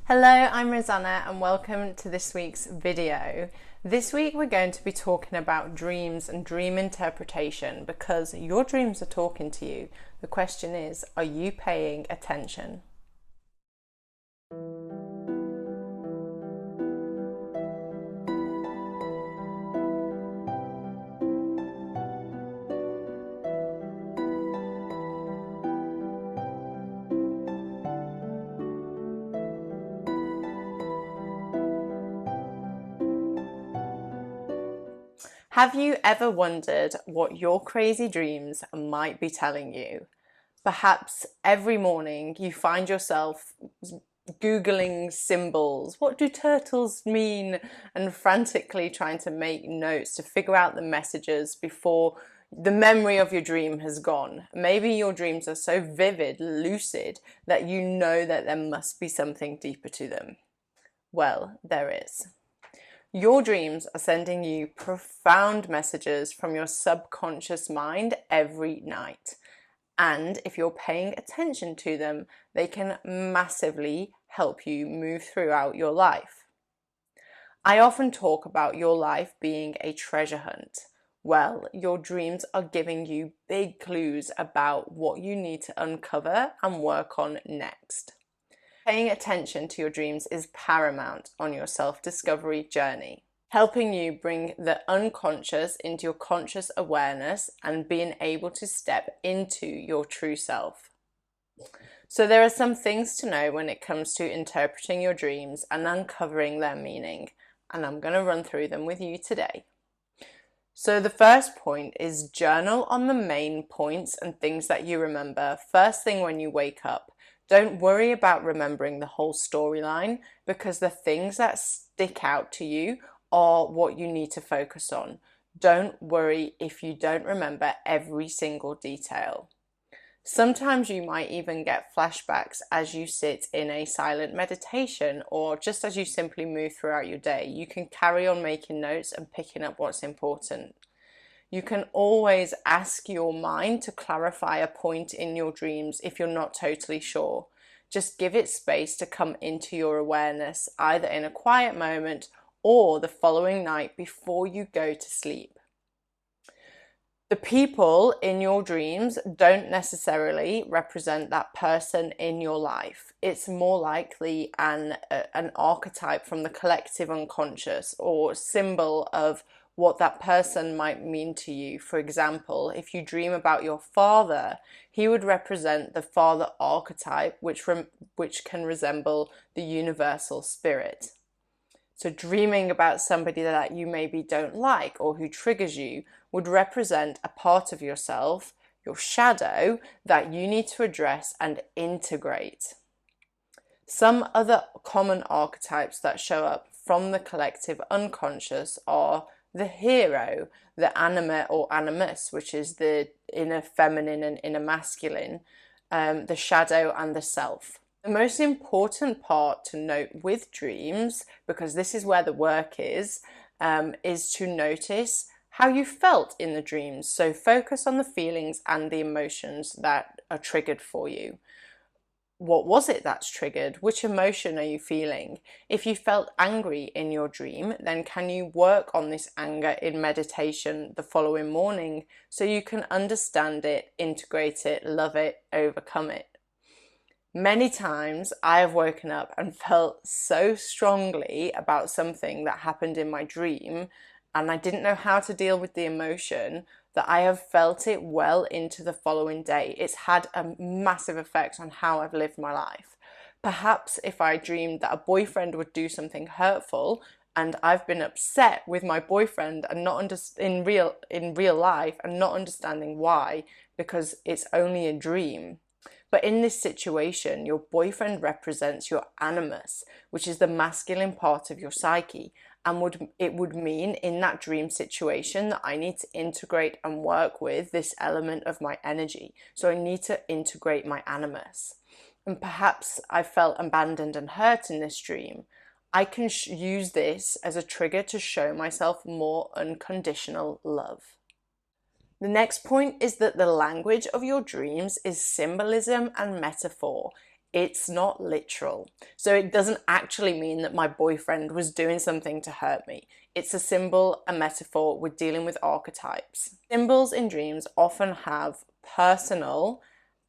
Hello, I'm Roseanna and welcome to this week's video. This week we're going to be talking about dreams and dream interpretation because your dreams are talking to you. The question is, are you paying attention? Have you ever wondered what your crazy dreams might be telling you? Perhaps every morning you find yourself Googling symbols. What do turtles mean? And frantically trying to make notes to figure out the messages before the memory of your dream has gone. Maybe your dreams are so vivid, lucid, that you know that there must be something deeper to them. Well, there is. Your dreams are sending you profound messages from your subconscious mind every night. And if you're paying attention to them, they can massively help you move throughout your life. I often talk about your life being a treasure hunt. Well, your dreams are giving you big clues about what you need to uncover and work on next. Paying attention to your dreams is paramount on your self-discovery journey, helping you bring the unconscious into your conscious awareness and being able to step into your true self. So there are some things to know when it comes to interpreting your dreams and uncovering their meaning, and I'm going to run through them with you today. So the first point is journal on the main points and things that you remember first thing when you wake up. Don't worry about remembering the whole storyline because the things that stick out to you are what you need to focus on. Don't worry if you don't remember every single detail. Sometimes you might even get flashbacks as you sit in a silent meditation or just as you simply move throughout your day. You can carry on making notes and picking up what's important. You can always ask your mind to clarify a point in your dreams if you're not totally sure. Just give it space to come into your awareness, either in a quiet moment or the following night before you go to sleep. The people in your dreams don't necessarily represent that person in your life. It's more likely an archetype from the collective unconscious or symbol of what that person might mean to you. For example, if you dream about your father, he would represent the father archetype, which can resemble the universal spirit. So dreaming about somebody that you maybe don't like or who triggers you would represent a part of yourself, your shadow, that you need to address and integrate. Some other common archetypes that show up from the collective unconscious are the hero, the anima or animus, which is the inner feminine and inner masculine, the shadow and the self. The most important part to note with dreams, because this is where the work is to notice how you felt in the dreams. So focus on the feelings and the emotions that are triggered for you. What was it that's triggered? Which emotion are you feeling? If you felt angry in your dream, then can you work on this anger in meditation the following morning so you can understand it, integrate it, love it, overcome it? Many times I have woken up and felt so strongly about something that happened in my dream, and I didn't know how to deal with the emotion, that I have felt it well into the following day. It's had a massive effect on how I've lived my life. Perhaps if I dreamed that a boyfriend would do something hurtful and I've been upset with my boyfriend and not in real life and not understanding why, because it's only a dream. But in this situation, your boyfriend represents your animus, which is the masculine part of your psyche. And it would mean in that dream situation that I need to integrate and work with this element of my energy. So I need to integrate my animus. And perhaps I felt abandoned and hurt in this dream. I can use this as a trigger to show myself more unconditional love. The next point is that the language of your dreams is symbolism and metaphor. It's not literal. So it doesn't actually mean that my boyfriend was doing something to hurt me. It's a symbol, a metaphor. We're dealing with archetypes. Symbols in dreams often have personal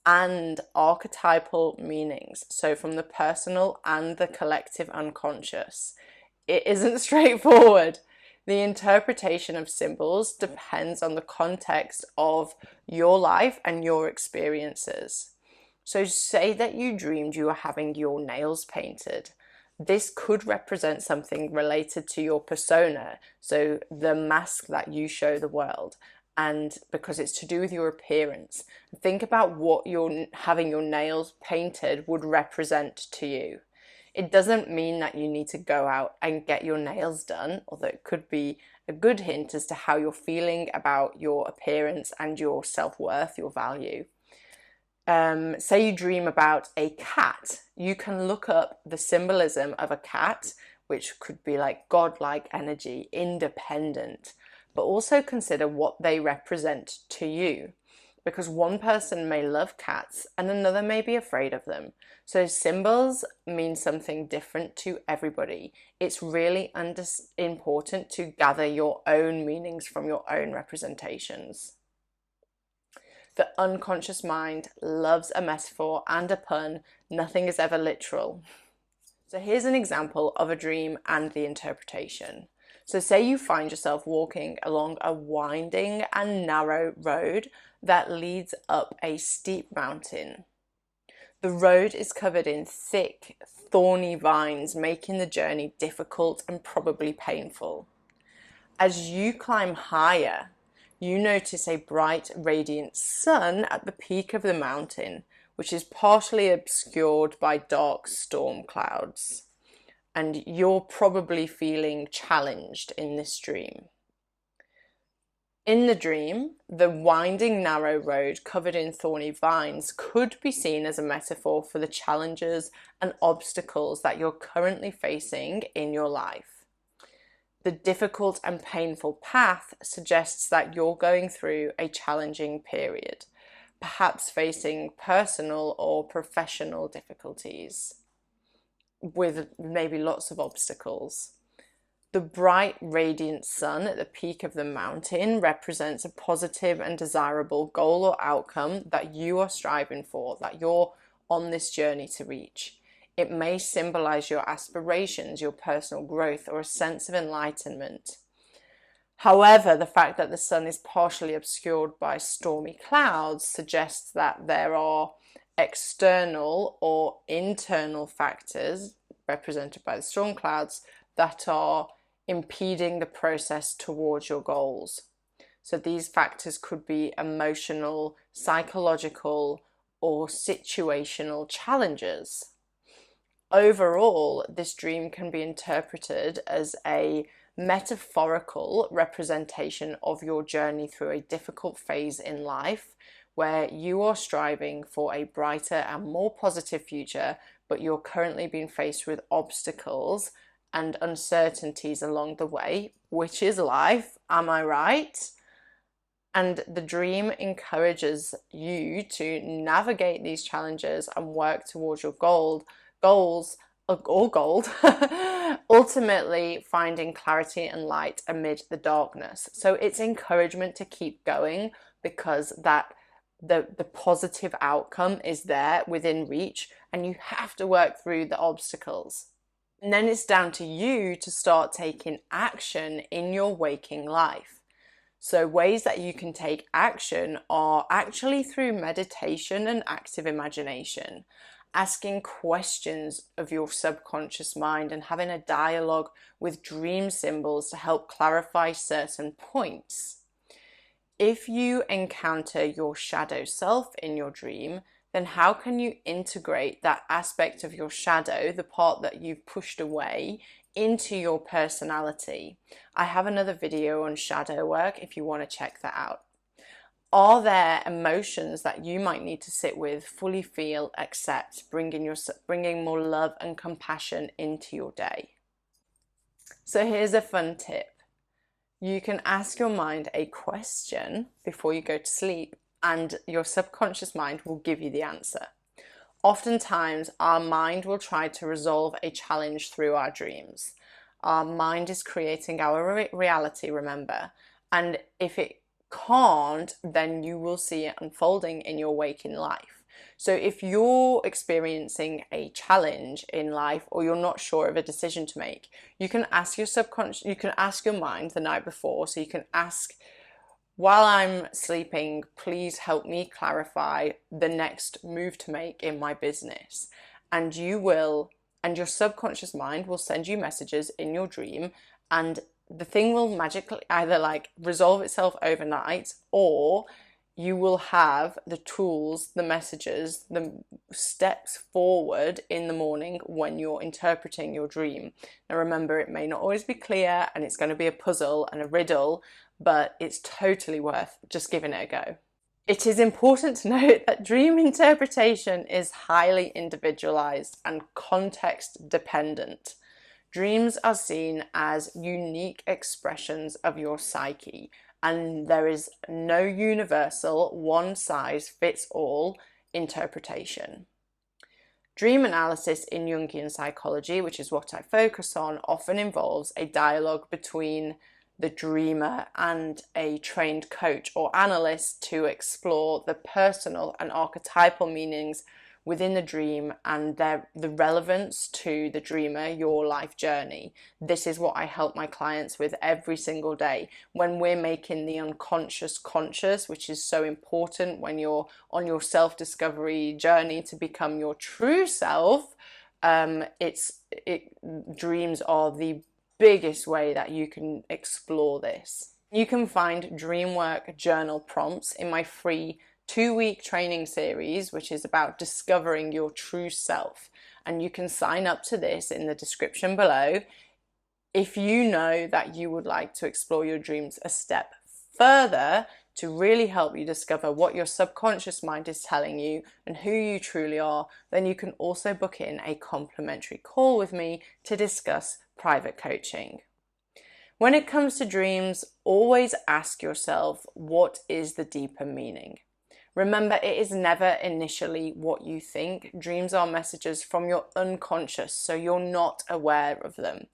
and archetypal meanings. So from the personal and the collective unconscious. It isn't straightforward. The interpretation of symbols depends on the context of your life and your experiences. So say that you dreamed you were having your nails painted. This could represent something related to your persona, so the mask that you show the world, and because it's to do with your appearance. Think about what having your nails painted would represent to you. It doesn't mean that you need to go out and get your nails done, although it could be a good hint as to how you're feeling about your appearance and your self-worth, your value. Say you dream about a cat, you can look up the symbolism of a cat, which could be like godlike energy, independent, but also consider what they represent to you. Because one person may love cats and another may be afraid of them. So symbols mean something different to everybody. It's really important to gather your own meanings from your own representations. The unconscious mind loves a metaphor and a pun. Nothing is ever literal. So here's an example of a dream and the interpretation. So say you find yourself walking along a winding and narrow road that leads up a steep mountain. The road is covered in thick, thorny vines, making the journey difficult and probably painful. As you climb higher, you notice a bright, radiant sun at the peak of the mountain, which is partially obscured by dark storm clouds. And you're probably feeling challenged in this dream. In the dream, the winding, narrow road covered in thorny vines could be seen as a metaphor for the challenges and obstacles that you're currently facing in your life. The difficult and painful path suggests that you're going through a challenging period, perhaps facing personal or professional difficulties, with maybe lots of obstacles. The bright, radiant sun at the peak of the mountain represents a positive and desirable goal or outcome that you are striving for, that you're on this journey to reach. It may symbolize your aspirations, your personal growth, or a sense of enlightenment. However, the fact that the sun is partially obscured by stormy clouds suggests that there are external or internal factors, represented by the storm clouds, that are impeding the process towards your goals. So these factors could be emotional, psychological, or situational challenges. Overall, this dream can be interpreted as a metaphorical representation of your journey through a difficult phase in life, where you are striving for a brighter and more positive future, but you're currently being faced with obstacles and uncertainties along the way, which is life, am I right? And the dream encourages you to navigate these challenges and work towards your goals, or gold, ultimately finding clarity and light amid the darkness. So it's encouragement to keep going, because that the positive outcome is there within reach, and you have to work through the obstacles. And then it's down to you to start taking action in your waking life. So ways that you can take action are actually through meditation and active imagination, asking questions of your subconscious mind and having a dialogue with dream symbols to help clarify certain points. If you encounter your shadow self in your dream, then how can you integrate that aspect of your shadow, the part that you've pushed away, into your personality? I have another video on shadow work if you want to check that out. Are there emotions that you might need to sit with, fully feel, accept, bringing more love and compassion into your day? So here's a fun tip. You can ask your mind a question before you go to sleep, and your subconscious mind will give you the answer. Oftentimes, our mind will try to resolve a challenge through our dreams. Our mind is creating our reality, remember, and if it can't, then you will see it unfolding in your waking life. So if you're experiencing a challenge in life, or you're not sure of a decision to make, you can ask your subconscious, you can ask your mind the night before. So you can ask, while I'm sleeping, please help me clarify the next move to make in my business. And your subconscious mind will send you messages in your dream, and the thing will magically either like resolve itself overnight, or you will have the tools, the messages, the steps forward in the morning when you're interpreting your dream. Now remember, it may not always be clear, and it's going to be a puzzle and a riddle, but it's totally worth just giving it a go. It is important to note that dream interpretation is highly individualized and context dependent. Dreams are seen as unique expressions of your psyche, and there is no universal, one-size-fits-all interpretation. Dream analysis in Jungian psychology, which is what I focus on, often involves a dialogue between the dreamer and a trained coach or analyst to explore the personal and archetypal meanings within the dream and the relevance to the dreamer, your life journey. This is what I help my clients with every single day. When we're making the unconscious conscious, which is so important when you're on your self-discovery journey to become your true self, dreams are the biggest way that you can explore this. You can find dream work journal prompts in my free 2-week training series, which is about discovering your true self. And you can sign up to this in the description below if you know that you would like to explore your dreams a step further to really help you discover what your subconscious mind is telling you and who you truly are. Then you can also book in a complimentary call with me to discuss private coaching. When it comes to dreams, always ask yourself, what is the deeper meaning? Remember, it is never initially what you think. Dreams are messages from your unconscious, so you're not aware of them.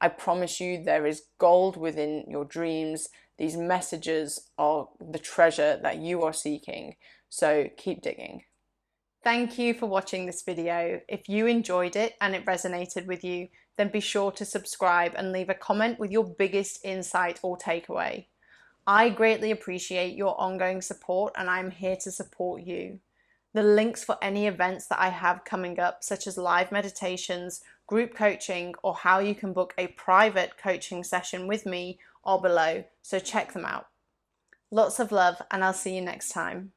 I promise you there is gold within your dreams. These messages are the treasure that you are seeking, so keep digging. Thank you for watching this video. If you enjoyed it and it resonated with you, then be sure to subscribe and leave a comment with your biggest insight or takeaway. I greatly appreciate your ongoing support, and I'm here to support you. The links for any events that I have coming up, such as live meditations, group coaching, or how you can book a private coaching session with me, are below, so check them out. Lots of love, and I'll see you next time.